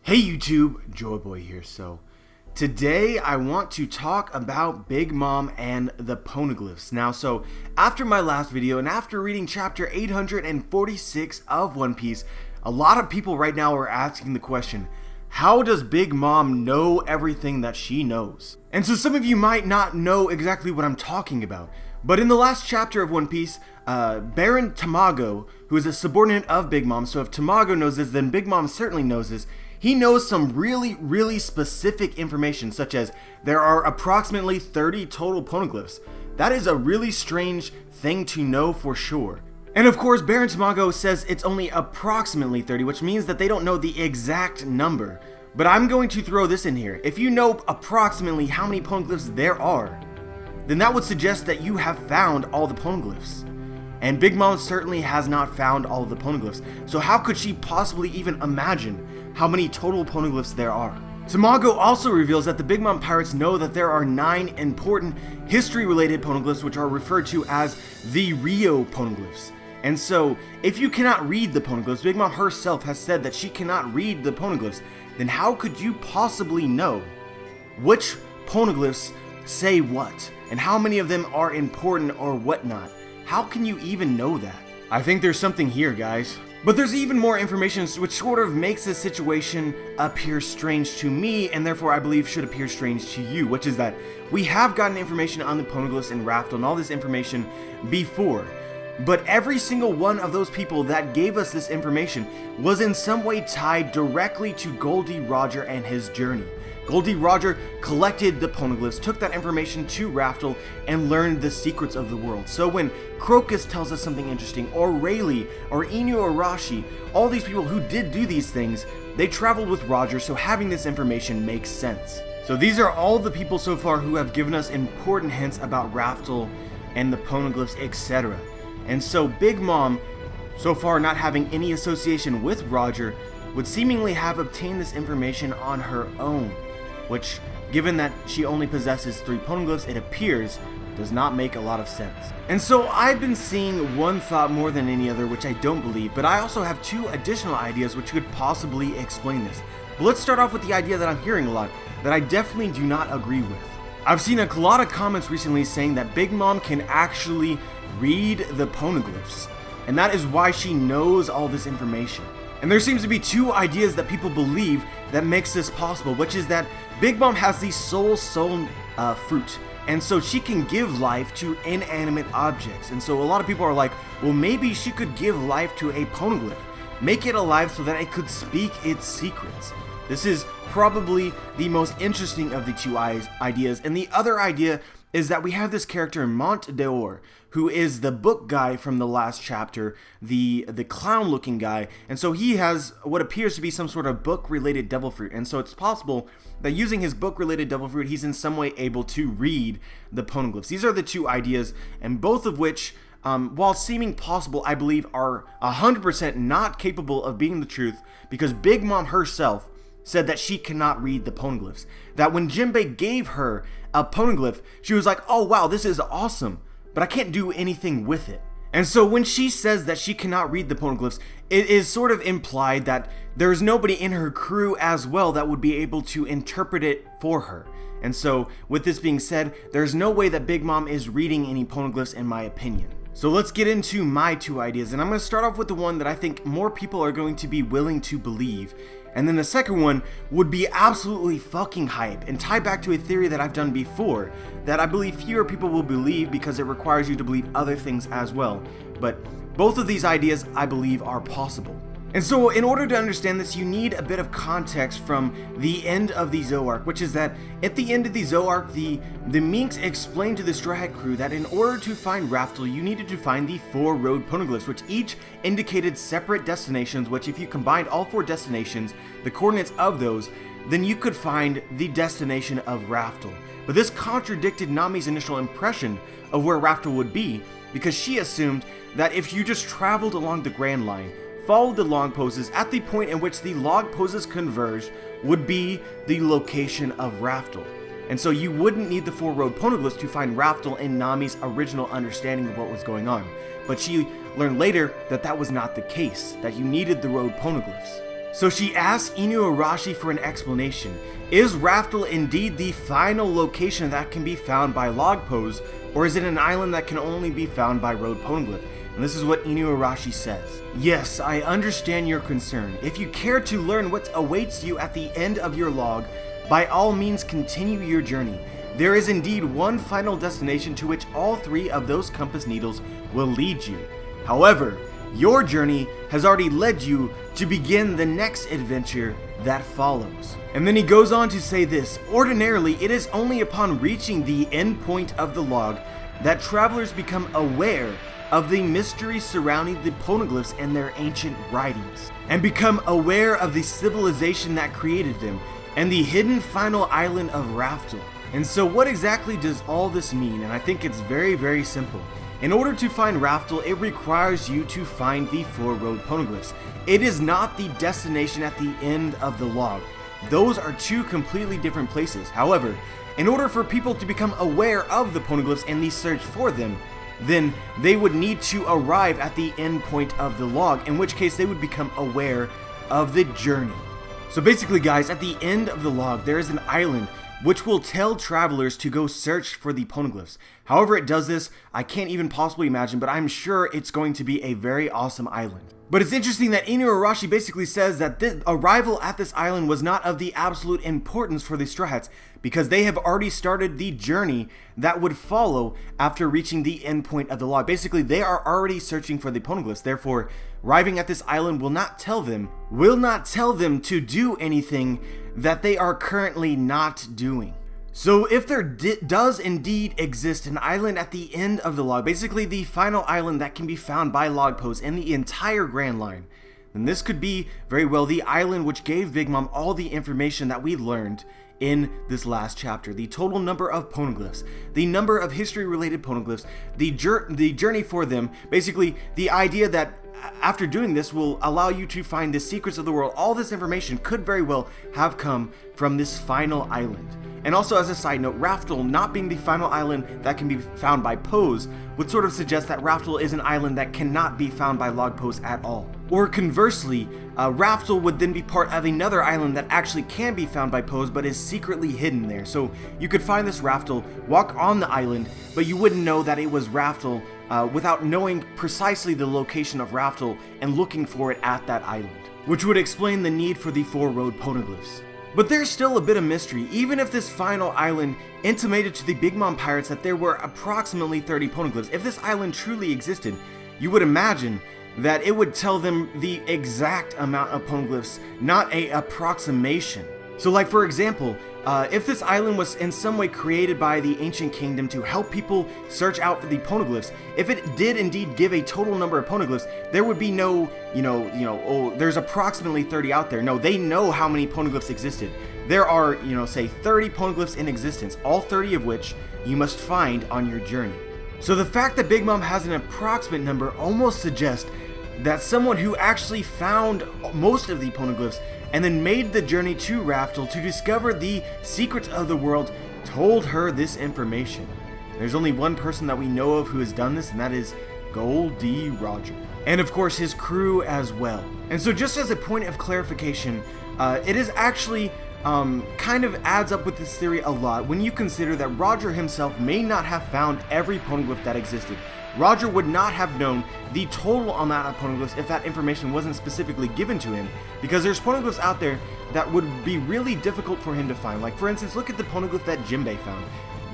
Hey YouTube, Joyboy here. So today I want to talk about Big Mom and the Poneglyphs. Now, after my last video and after reading chapter 846 of One Piece, a lot of people right now are asking the question, how does Big Mom know everything that she knows? And so some of you might not know exactly what I'm talking about, but in the last chapter of One Piece, Baron Tamago, who is a subordinate of Big Mom, so if Tamago knows this, then Big Mom certainly knows this. He knows some really specific information, such as there are approximately 30 total poneglyphs. That is a really strange thing to know for sure. And of course, Baron Tamago says it's only approximately 30, which means that they don't know the exact number. But I'm going to throw this in here. If you know approximately how many poneglyphs there are, then that would suggest that you have found all the poneglyphs. And Big Mom certainly has not found all of the poneglyphs. So how could she possibly even imagine how many total poneglyphs there are? Tamago also reveals that the Big Mom pirates know that there are 9 important history-related poneglyphs, which are referred to as the Rio poneglyphs. And so, if you cannot read the poneglyphs, Big Mom herself has said that she cannot read the poneglyphs, then how could you possibly know which poneglyphs say what, and how many of them are important or whatnot? How can you even know that? I think there's something here, guys. But there's even more information which sort of makes this situation appear strange to me, and therefore I believe should appear strange to you, which is that we have gotten information on the poneglyphs and Raftel and all this information before. But every single one of those people that gave us this information was in some way tied directly to Gol D. Roger and his journey. Gol D. Roger collected the poneglyphs, took that information to Raftel, and learned the secrets of the world. So when Crocus tells us something interesting, or Rayleigh, or Inu Arashi, all these people who did do these things, they traveled with Roger, so having this information makes sense. So these are all the people so far who have given us important hints about Raftel and the poneglyphs, etc. And so Big Mom, so far not having any association with Roger, would seemingly have obtained this information on her own, which, given that she only possesses 3 poneglyphs, it appears does not make a lot of sense. And so I've been seeing one thought more than any other, which I don't believe, but I also have 2 additional ideas which could possibly explain this. But let's start off with the idea that I'm hearing a lot, that I definitely do not agree with. I've seen a lot of comments recently saying that Big Mom can actually read the poneglyphs, and that is why she knows all this information. And there seems to be 2 ideas that people believe that makes this possible, which is that Big Mom has the soul fruit, and so she can give life to inanimate objects. And so a lot of people are like, well, maybe she could give life to a poneglyph, make it alive so that it could speak its secrets. This is probably the most interesting of the 2 ideas. And the other idea is that we have this character Mont d'Or, who is the book guy from the last chapter, the clown looking guy, and so he has what appears to be some sort of book related devil fruit, and so it's possible that using his book related devil fruit he's in some way able to read the poneglyphs. These are the 2 ideas, and both of which, while seeming possible, I believe are 100% not capable of being the truth, because Big Mom herself said that she cannot read the poneglyphs. That when Jinbei gave her a poneglyph, she was like, oh wow, this is awesome, but I can't do anything with it. And so when she says that she cannot read the poneglyphs, it is sort of implied that there's nobody in her crew as well that would be able to interpret it for her. And so with this being said, there's no way that Big Mom is reading any poneglyphs in my opinion. So let's get into my 2 ideas, and I'm going to start off with the one that I think more people are going to be willing to believe, and then the second one would be absolutely fucking hype and tie back to a theory that I've done before that I believe fewer people will believe because it requires you to believe other things as well. But both of these ideas I believe are possible. And so in order to understand this, you need a bit of context from the end of the Zoarc, which is that at the end of the Zoarc, the Minks explained to the Straw Hat crew that in order to find Raftel, you needed to find the 4 road poneglyphs, which each indicated separate destinations, which if you combined all 4 destinations, the coordinates of those, then you could find the destination of Raftel. But this contradicted Nami's initial impression of where Raftel would be, because she assumed that if you just traveled along the Grand Line, followed the log poses, at the point in which the log poses converged would be the location of Raftel. And so you wouldn't need the 4 road poneglyphs to find Raftel in Nami's original understanding of what was going on. But she learned later that that was not the case, that you needed the road poneglyphs. So she asks Inuarashi for an explanation. Is Raftel indeed the final location that can be found by log pose, or is it an island that can only be found by Road Poneglyph? And this is what Inuarashi says. Yes, I understand your concern. If you care to learn what awaits you at the end of your log, by all means continue your journey. There is indeed one final destination to which all three of those compass needles will lead you. However, your journey has already led you to begin the next adventure that follows. And then he goes on to say this: ordinarily, it is only upon reaching the end point of the log that travelers become aware of the mystery surrounding the poneglyphs and their ancient writings, and become aware of the civilization that created them, and the hidden final island of Raftel. And so what exactly does all this mean? And I think it's very, very simple. In order to find Raftel, it requires you to find the 4 Road Poneglyphs. It is not the destination at the end of the log. Those are 2 completely different places. However, in order for people to become aware of the poneglyphs and the search for them, then they would need to arrive at the end point of the log, in which case they would become aware of the journey. So basically, guys, at the end of the log, there is an island which will tell travelers to go search for the poneglyphs. However it does this, I can't even possibly imagine, but I'm sure it's going to be a very awesome island. But it's interesting that Inuarashi basically says that the arrival at this island was not of the absolute importance for the Straw Hats, because they have already started the journey that would follow after reaching the end point of the log. Basically, they are already searching for the poneglyphs. Therefore, arriving at this island will not tell them to do anything that they are currently not doing. So if there does indeed exist an island at the end of the log, basically the final island that can be found by log posts in the entire Grand Line, then this could be very well the island which gave Big Mom all the information that we learned in this last chapter. The total number of poneglyphs, the number of history-related poneglyphs, the journey for them, basically the idea that after doing this will allow you to find the secrets of the world. All this information could very well have come from this final island. And also, as a side note, Raftel not being the final island that can be found by Pose would sort of suggest that Raftel is an island that cannot be found by log posts at all. Or conversely, Raftel would then be part of another island that actually can be found by Pose but is secretly hidden there. So you could find this Raftel, walk on the island, but you wouldn't know that it was Raftel without knowing precisely the location of Raftel and looking for it at that island, which would explain the need for the 4 Road Poneglyphs. But there's still a bit of mystery. Even if this final island intimated to the Big Mom pirates that there were approximately 30 poneglyphs, if this island truly existed, you would imagine that it would tell them the exact amount of poneglyphs, not an approximation. So like, for example, if this island was in some way created by the ancient kingdom to help people search out for the poneglyphs, if it did indeed give a total number of poneglyphs, there would be no, oh, there's approximately 30 out there. No, they know how many poneglyphs existed. There are, say 30 poneglyphs in existence, all 30 of which you must find on your journey. So the fact that Big Mom has an approximate number almost suggests that someone who actually found most of the poneglyphs and then made the journey to Raftel to discover the secrets of the world told her this information. There's only one person that we know of who has done this, and that is Gol D Roger. And of course his crew as well. And so just as a point of clarification, it is actually kind of adds up with this theory a lot when you consider that Roger himself may not have found every poneglyph that existed. Roger would not have known the total amount of poneglyphs if that information wasn't specifically given to him, because there's poneglyphs out there that would be really difficult for him to find. Like, for instance, look at the poneglyph that Jinbei found.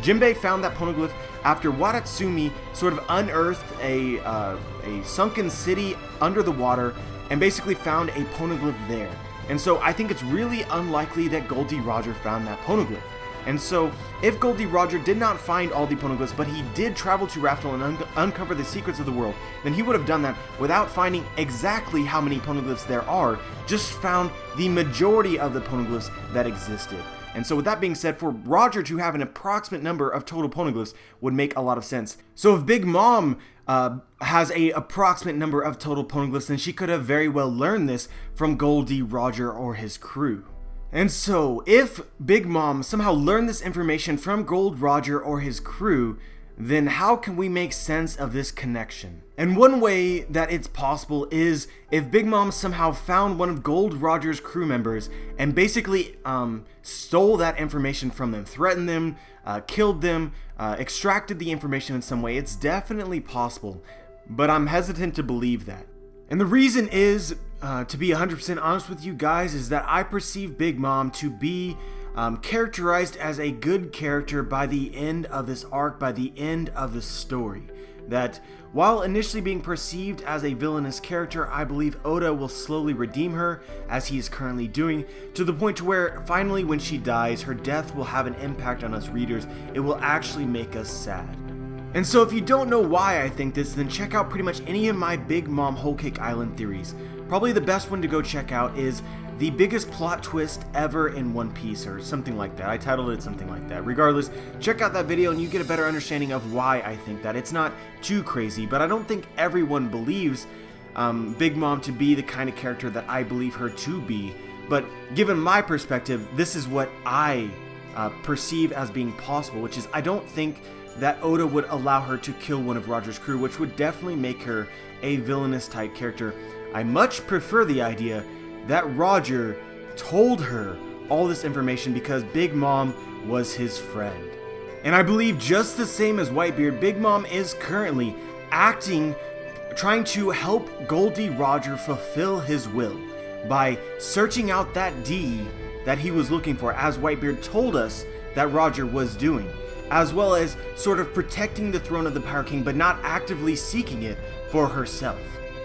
Jinbei found that poneglyph after Watatsumi sort of unearthed a sunken city under the water and basically found a poneglyph there. And so I think it's really unlikely that Gol D Roger found that poneglyph. And so, if Gol D Roger did not find all the poneglyphs, but he did travel to Raftel and uncover the secrets of the world, then he would have done that without finding exactly how many poneglyphs there are, just found the majority of the poneglyphs that existed. And so with that being said, for Roger to have an approximate number of total poneglyphs would make a lot of sense. So if Big Mom has a approximate number of total poneglyphs, then she could have very well learned this from Gol D Roger or his crew. And so, if Big Mom somehow learned this information from Gol D Roger or his crew, then how can we make sense of this connection? And one way that it's possible is if Big Mom somehow found one of Gold Roger's crew members and basically stole that information from them, threatened them, killed them, extracted the information in some way. It's definitely possible, but I'm hesitant to believe that. And the reason is, to be 100% honest with you guys, is that I perceive Big Mom to be characterized as a good character by the end of this arc, by the end of the story. That while initially being perceived as a villainous character, I believe Oda will slowly redeem her, as he is currently doing, to the point to where finally when she dies, her death will have an impact on us readers. It will actually make us sad. And so if you don't know why I think this, then check out pretty much any of my Big Mom Whole Cake Island theories. Probably the best one to go check out is the biggest plot twist ever in One Piece, or something like that. I titled it something like that. Regardless, check out that video and you get a better understanding of why I think that. It's not too crazy, but I don't think everyone believes Big Mom to be the kind of character that I believe her to be. But given my perspective, this is what I perceive as being possible, which is I don't think that Oda would allow her to kill one of Roger's crew, which would definitely make her a villainous type character. I much prefer the idea that Roger told her all this information because Big Mom was his friend. And I believe just the same as Whitebeard, Big Mom is currently trying to help Goldie Roger fulfill his will by searching out that D that he was looking for, as Whitebeard told us that Roger was doing, as well as sort of protecting the throne of the Pirate King but not actively seeking it for herself.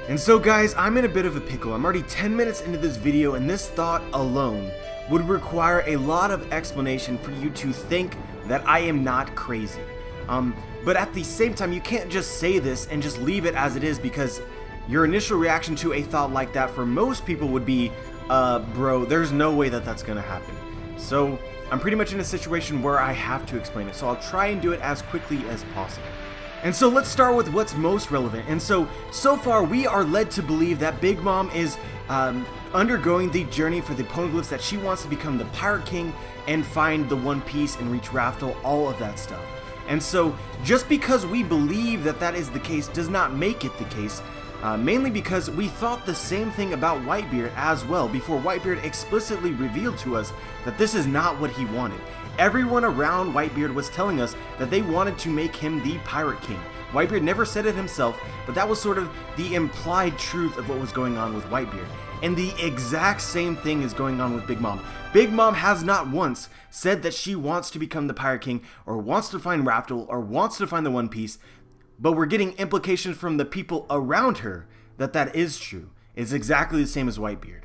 And so guys, I'm in a bit of a pickle. I'm already 10 minutes into this video, and this thought alone would require a lot of explanation for you to think that I am not crazy. But at the same time, you can't just say this and just leave it as it is, because your initial reaction to a thought like that for most people would be, bro, there's no way that that's gonna happen. So I'm pretty much in a situation where I have to explain it, so I'll try and do it as quickly as possible. And so let's start with what's most relevant. And so far we are led to believe that Big Mom is undergoing the journey for the Poneglyphs, that she wants to become the Pirate King and find the One Piece and reach Raftel, all of that stuff. And so just because we believe that that is the case does not make it the case, mainly because we thought the same thing about Whitebeard as well before Whitebeard explicitly revealed to us that this is not what he wanted. Everyone around Whitebeard was telling us that they wanted to make him the Pirate King. Whitebeard never said it himself, but that was sort of the implied truth of what was going on with Whitebeard. And the exact same thing is going on with Big Mom. Big Mom has not once said that she wants to become the Pirate King, or wants to find Raftel, or wants to find the One Piece, but we're getting implications from the people around her that that is true. It's exactly the same as Whitebeard.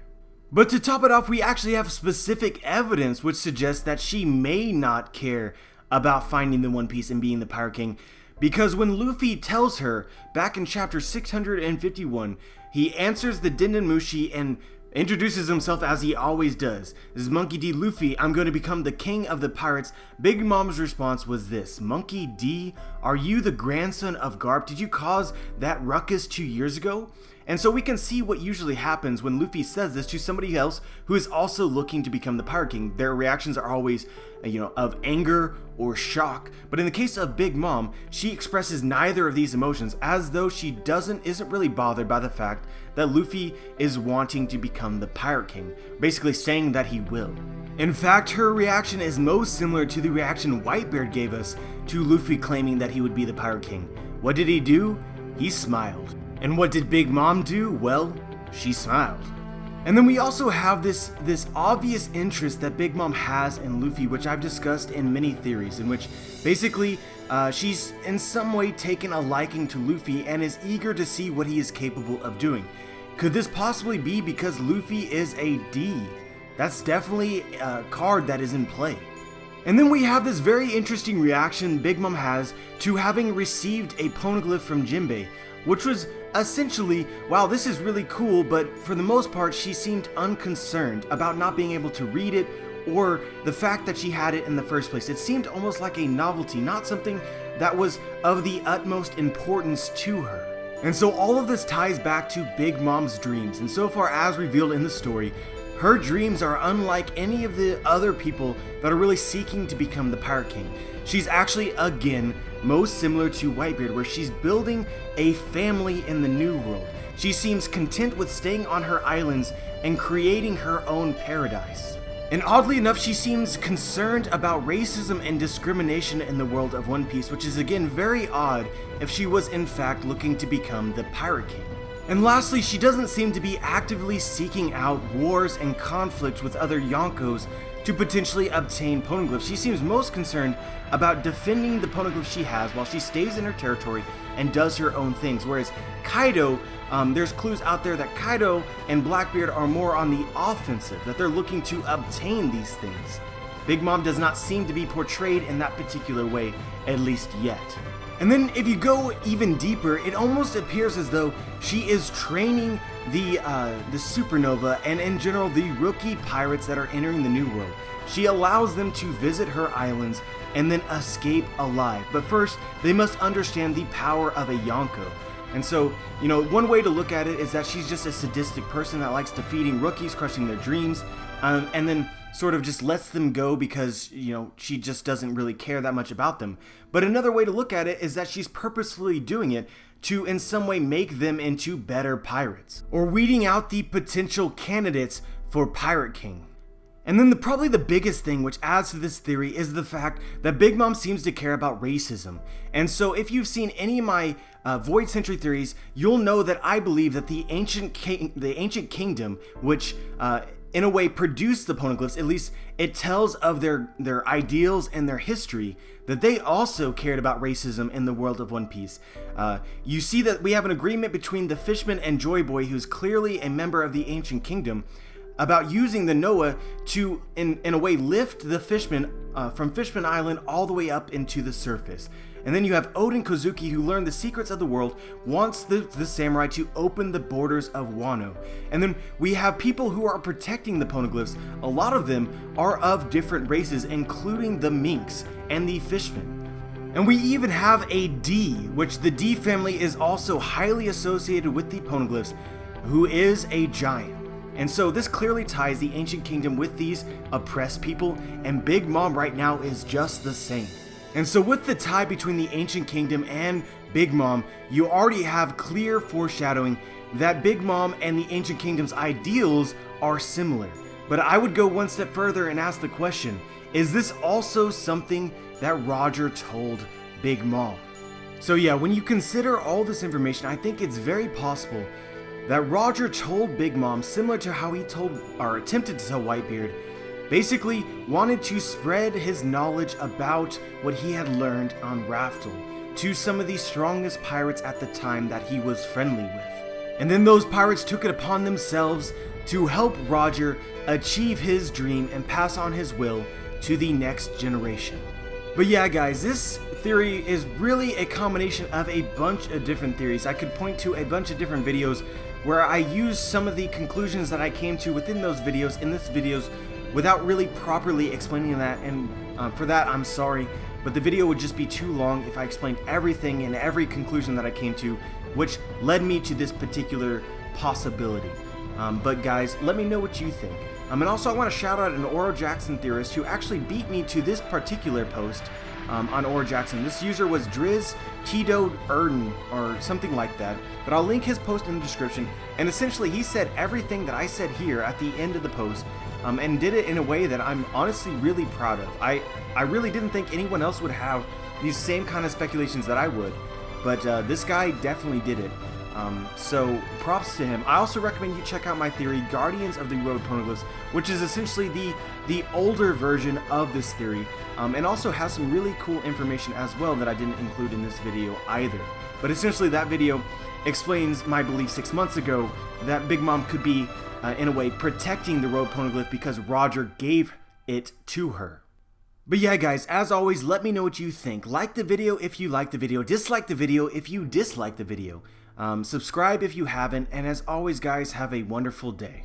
But to top it off, we actually have specific evidence which suggests that she may not care about finding the One Piece and being the Pirate King, because when Luffy tells her back in chapter 651, he answers the Dendenmushi and introduces himself as he always does. This is Monkey D. Luffy, I'm going to become the king of the pirates. Big Mom's response was this: Monkey D, are you the grandson of Garp? Did you cause that ruckus 2 years ago? And so we can see what usually happens when Luffy says this to somebody else who is also looking to become the Pirate King. Their reactions are always, of anger or shock. But in the case of Big Mom, she expresses neither of these emotions, as though she isn't really bothered by the fact that Luffy is wanting to become the Pirate King, basically saying that he will. In fact, her reaction is most similar to the reaction Whitebeard gave us to Luffy claiming that he would be the Pirate King. What did he do? He smiled. And what did Big Mom do? Well, she smiled. And then we also have this obvious interest that Big Mom has in Luffy, which I've discussed in many theories, in which basically she's in some way taken a liking to Luffy and is eager to see what he is capable of doing. Could this possibly be because Luffy is a D? That's definitely a card that is in play. And then we have this very interesting reaction Big Mom has to having received a poneglyph from Jinbei, which was essentially, wow, this is really cool, but for the most part she seemed unconcerned about not being able to read it or the fact that she had it in the first place. It seemed almost like a novelty, not something that was of the utmost importance to her. And so all of this ties back to Big Mom's dreams, and so far as revealed in the story, her dreams are unlike any of the other people that are really seeking to become the Pirate King. She's actually, again, most similar to Whitebeard, where she's building a family in the New World. She seems content with staying on her islands and creating her own paradise. And oddly enough, she seems concerned about racism and discrimination in the world of One Piece, which is again very odd if she was in fact looking to become the Pirate King. And lastly, she doesn't seem to be actively seeking out wars and conflict with other Yonkos to potentially obtain poneglyphs. She seems most concerned about defending the poneglyphs she has while she stays in her territory and does her own things. Whereas Kaido, there's clues out there that Kaido and Blackbeard are more on the offensive, that they're looking to obtain these things. Big Mom does not seem to be portrayed in that particular way, at least yet. And then if you go even deeper, it almost appears as though she is training the Supernova and in general the rookie pirates that are entering the New World. She allows them to visit her islands and then escape alive. But first, they must understand the power of a Yonko. And so, one way to look at it is that she's just a sadistic person that likes defeating rookies, crushing their dreams, and then sort of just lets them go because, she just doesn't really care that much about them. But another way to look at it is that she's purposefully doing it to in some way make them into better pirates, or weeding out the potential candidates for Pirate King. And then probably the biggest thing which adds to this theory is the fact that Big Mom seems to care about racism. And so if you've seen any of my Void Century theories, you'll know that I believe that the ancient kingdom, which in a way produced the poneglyphs, at least it tells of their ideals and their history, that they also cared about racism in the world of One Piece. You see that we have an agreement between the Fishman and Joy Boy, who's clearly a member of the ancient kingdom, about using the Noah to, in a way, lift the Fishman from Fishman Island all the way up into the surface. And then you have Oden Kozuki, who learned the secrets of the world, wants the samurai to open the borders of Wano. And then we have people who are protecting the poneglyphs. A lot of them are of different races, including the Minks and the Fishmen. And we even have a D, which the D family is also highly associated with the poneglyphs, who is a giant. And so this clearly ties the ancient kingdom with these oppressed people, and Big Mom right now is just the same. And so with the tie between the ancient kingdom and Big Mom, you already have clear foreshadowing that Big Mom and the ancient kingdom's ideals are similar. But I would go one step further and ask the question, is this also something that Roger told Big Mom? So yeah, when you consider all this information, I think it's very possible that Roger told Big Mom similar to how he told, or attempted to tell Whitebeard, basically wanted to spread his knowledge about what he had learned on Raftel to some of the strongest pirates at the time that he was friendly with. And then those pirates took it upon themselves to help Roger achieve his dream and pass on his will to the next generation. But yeah guys, this theory is really a combination of a bunch of different theories. I could point to a bunch of different videos where I use some of the conclusions that I came to within those videos in this videos without really properly explaining that, and for that I'm sorry, but the video would just be too long if I explained everything and every conclusion that I came to, which led me to this particular possibility. But guys, let me know what you think. And also I want to shout out an Oro Jackson theorist who actually beat me to this particular post on Oro Jackson. This user was Driz Tito Erden or something like that, but I'll link his post in the description. And essentially he said everything that I said here at the end of the post, and did it in a way that I'm honestly really proud of. I really didn't think anyone else would have these same kind of speculations that I would, but this guy definitely did it. So props to him. I also recommend you check out my theory, Guardians of the Road Poneglyphs, which is essentially the older version of this theory, and also has some really cool information as well that I didn't include in this video either. But essentially that video explains my belief 6 months ago that Big Mom could be, in a way, protecting the Road Poneglyph because Roger gave it to her. But yeah guys, as always, let me know what you think. Like the video if you like the video, dislike the video if you dislike the video. Subscribe if you haven't, and as always guys, have a wonderful day.